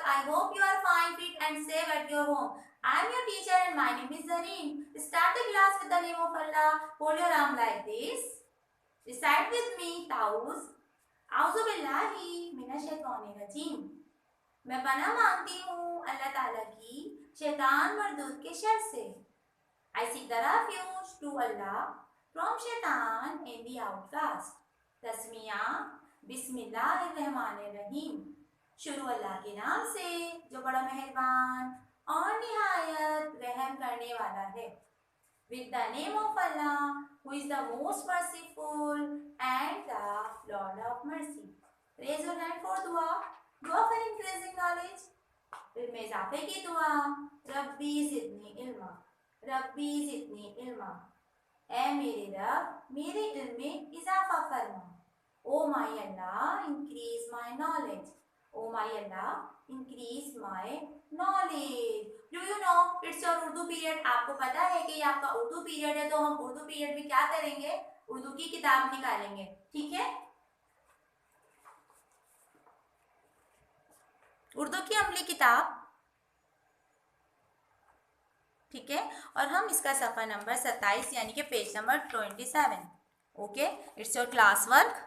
I hope you are fine, fit and safe at your home. I am your teacher and my name is Zareen. Start the class with the name of Allah. Hold your arm like this. Recite with me, Tauz. Auzu billahi minash-shaytanir rajim. मैं पनाह मांगती हूँ अल्लाह ताला की शैतान मरदूद के sir से. I seek the refuge to Allah from shaitan and the outcast. Tasmiya बिस्मिल्लाहिर्रहमानिर्रहीम. शुरू अल्लाह के नाम से जो बड़ा मेहरबान और निहायत रहम करने वाला है. With the name of Allah, who is the most merciful and the Lord of mercy. Raise your hand for dua. Dua for increasing knowledge. फिर में इजाफे की दुआ. रब्बी ज़िदनी इल्मा. रब्बी ज़िदनी इल्मा. ए मेरे रब मेरे इल्म में इजाफा फरमा. Oh my Allah increase my knowledge. Oh my Allah increase my knowledge. Do you know it's your Urdu period. आपको पता है कि ये आपका उर्दू पीरियड है, तो हम उर्दू पीरियड में क्या करेंगे, उर्दू की किताब निकालेंगे. ठीक है, उर्दू की अमली किताब. ठीक है, और हम इसका सफ़ा नंबर 27 यानी कि page number 27. Okay, it's your class work.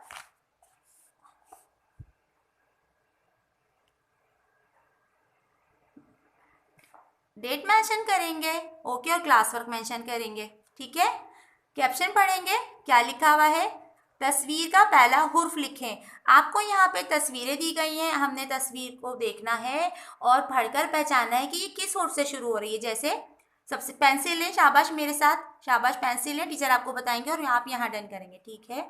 Date mention करेंगे. ओके, और क्लास वर्क मेंशन करेंगे. ठीक है, कैप्शन पढ़ेंगे. क्या लिखा हुआ है, तस्वीर का पहला हुर्फ लिखें. आपको यहाँ पे तस्वीरें दी गई हैं, हमने तस्वीर को देखना है और पढ़कर पहचानना है कि ये किस हुर्फ से शुरू हो रही है. जैसे सबसे पेंसिल लें, शाबाश मेरे साथ, शाबाश पेंसिल लें, टीचर आपको बताएंगे और आप यहाँ डन करेंगे. ठीक है,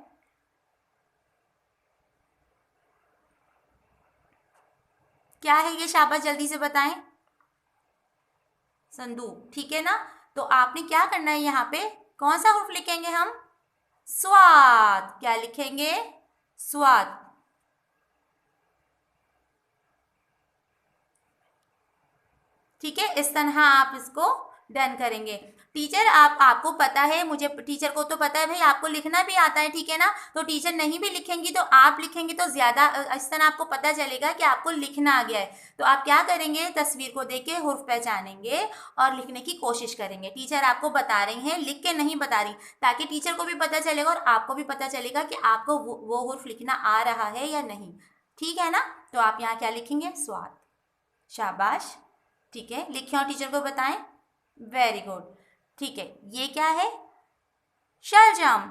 क्या है ये, शाबाश जल्दी से बताएं. संदूक. ठीक है ना, तो आपने क्या करना है, यहाँ पे कौन सा हुर्फ लिखेंगे हम, स्वाद. क्या लिखेंगे, स्वाद. ठीक है, इस तरह आप इसको डन करेंगे. टीचर आपको पता है, मुझे टीचर को तो पता है भाई आपको लिखना भी आता है. ठीक है ना, तो टीचर नहीं भी लिखेंगी तो आप लिखेंगे तो ज़्यादा इस तरह आपको पता चलेगा कि आपको लिखना आ गया है. तो आप क्या करेंगे, तस्वीर को देख के हुर्फ पहचानेंगे और लिखने की कोशिश करेंगे. टीचर आपको बता रही हैं, लिख के नहीं बता रही, ताकि टीचर को भी पता चलेगा और आपको भी पता चलेगा कि आपको वो हुर्फ लिखना आ रहा है या नहीं. ठीक है ना, तो आप यहाँ क्या लिखेंगे, स्वाद. शाबाश. ठीक है, लिखें और टीचर को बताएं. Very good. ठीक है, ये क्या है, शलजम.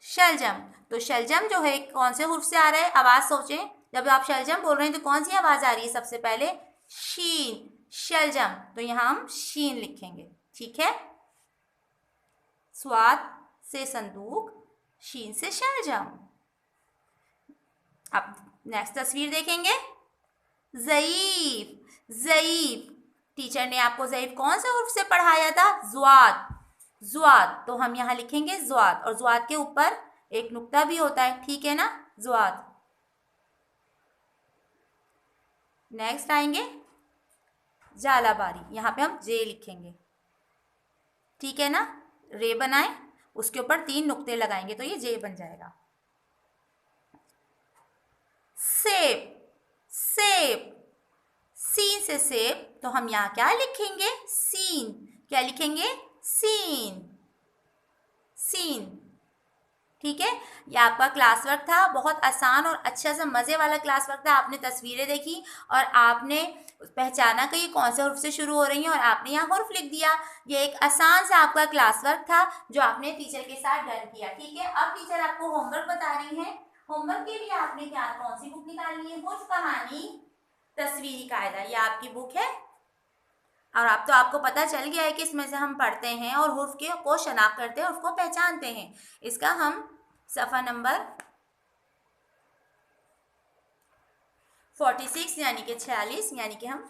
शलजम. तो शलजम जो है कौन से हुर्फ से आ रहा है, आवाज़ सोचें. जब आप शलजम बोल रहे हैं तो कौन सी आवाज़ आ रही है, सबसे पहले शीन. शलजम, तो यहाँ हम शीन लिखेंगे. ठीक है, स्वाद से संदूक, शीन से शलजम. अब नेक्स्ट तस्वीर देखेंगे. ज़ईफ. ज़ईफ, टीचर ने आपको ज़ईफ कौन से हुर्फ से पढ़ाया था, ज़्वाद. ज़्वाद, तो हम यहाँ लिखेंगे ज़्वाद, और ज़्वाद के ऊपर एक नुक्ता भी होता है. ठीक है ना, ज़्वाद. नेक्स्ट आएंगे जालाबारी. यहाँ पे हम जे लिखेंगे. ठीक है ना, रे बनाएं, उसके ऊपर 3 नुक्ते लगाएंगे तो ये जे बन जाएगा. सेब. सेब, सीन से सेब, तो हम यहाँ क्या लिखेंगे, सीन. क्या लिखेंगे, सीन. सीन. ठीक है, ये आपका क्लास वर्क था. बहुत आसान और अच्छा सा मज़े वाला क्लास वर्क था. आपने तस्वीरें देखी और आपने पहचाना कि ये कौन से हुर्फ से शुरू हो रही हैं और आपने यहाँ हुर्फ लिख दिया. ये एक आसान सा आपका क्लास वर्क था जो आपने टीचर के साथ डन किया. ठीक है, अब टीचर आपको होमवर्क बता रही हैं. होमवर्क के लिए आपने क्या कौन सी बुक निकालनी है, हुर्फ कहानी तस्वीरी कायदा. ये आपकी बुक है और अब तो आपको पता चल गया है कि इसमें से हम पढ़ते हैं और हुर्फ के को शनाख्त करते हैं, हुर्फ को पहचानते हैं. इसका हम सफ़ा नंबर 46 यानी कि 46 यानी कि हम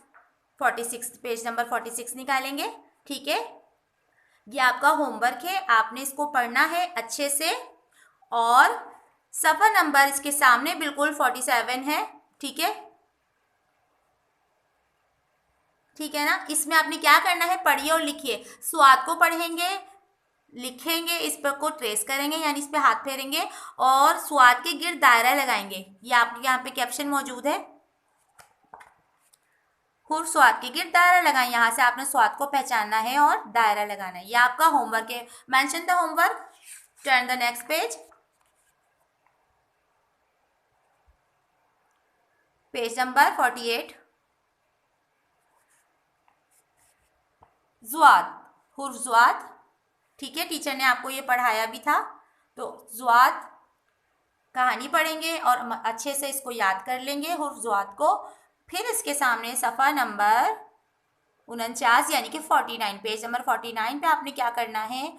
46 पेज नंबर 46 निकालेंगे. ठीक है, ये आपका होमवर्क है, आपने इसको पढ़ना है अच्छे से. और सफ़ा नंबर इसके सामने बिल्कुल 47 है. ठीक है, ठीक है ना, इसमें आपने क्या करना है, पढ़िए और लिखिए. स्वाद को पढ़ेंगे, लिखेंगे, इस पर को ट्रेस करेंगे यानी इस पे हाथ फेरेंगे और स्वाद के गिर्द दायरा लगाएंगे. ये आपके यहाँ पे कैप्शन मौजूद है. हुर स्वाद के गिर्द दायरा लगाएं। यहाँ से आपने स्वाद को पहचानना है और दायरा लगाना है। ये आपका होमवर्क है। Mention the homework, turn the next page, page number 48। ज़ुआद, हुर ज़ुआद, ठीक है, टीचर ने आपको ये पढ़ाया भी था। तो ज़ुआद कहानी पढ़ेंगे और अच्छे से इसको याद कर लेंगे हुर ज़ुआद को। फिर इसके सामने सफ़ा नंबर 49 यानी कि 49, पेज नंबर 49 पे आपने क्या करना है,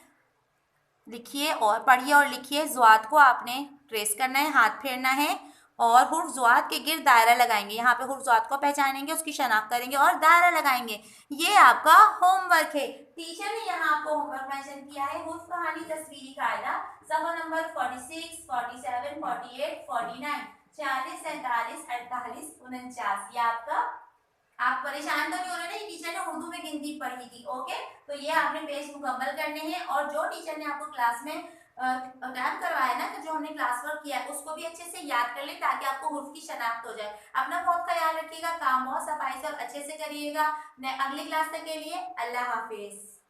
लिखिए और पढ़िए और लिखिए। ज़ुआद को आपने ट्रेस करना है, हाथ फेरना है और हुर ज़ुआद के गिर्द दायरा लगाएंगे। यहाँ पे हुर ज़ुआद को पहचानेंगे, उसकी शनाख्त करेंगे और दायरा लगाएंगे। ये आपका होमवर्क है। टीचर ने यहाँ आपको होमवर्क मेंशन किया है हुर्फ कहानी तस्वीरी कायदा, सफ़ा नंबर 46, 47, 48, 49, 46, 47, 48, 49। ये आपका, आप परेशान तो नहीं हो रहे ना, टीचर ने उर्दू में गिनती पढ़ी थी। ओके, तो ये आपने पेज मुकम्मल करने हैं और जो टीचर ने आपको क्लास में काम करवाया ना, तो जो हमने क्लास वर्क किया है उसको भी अच्छे से याद कर ले ताकि आपको हुर्फ की शनाख्त हो जाए। अपना बहुत ख्याल रखिएगा, काम बहुत सफाई से और अच्छे से करिएगा। अगली क्लास तक के लिए अल्लाह हाफिज।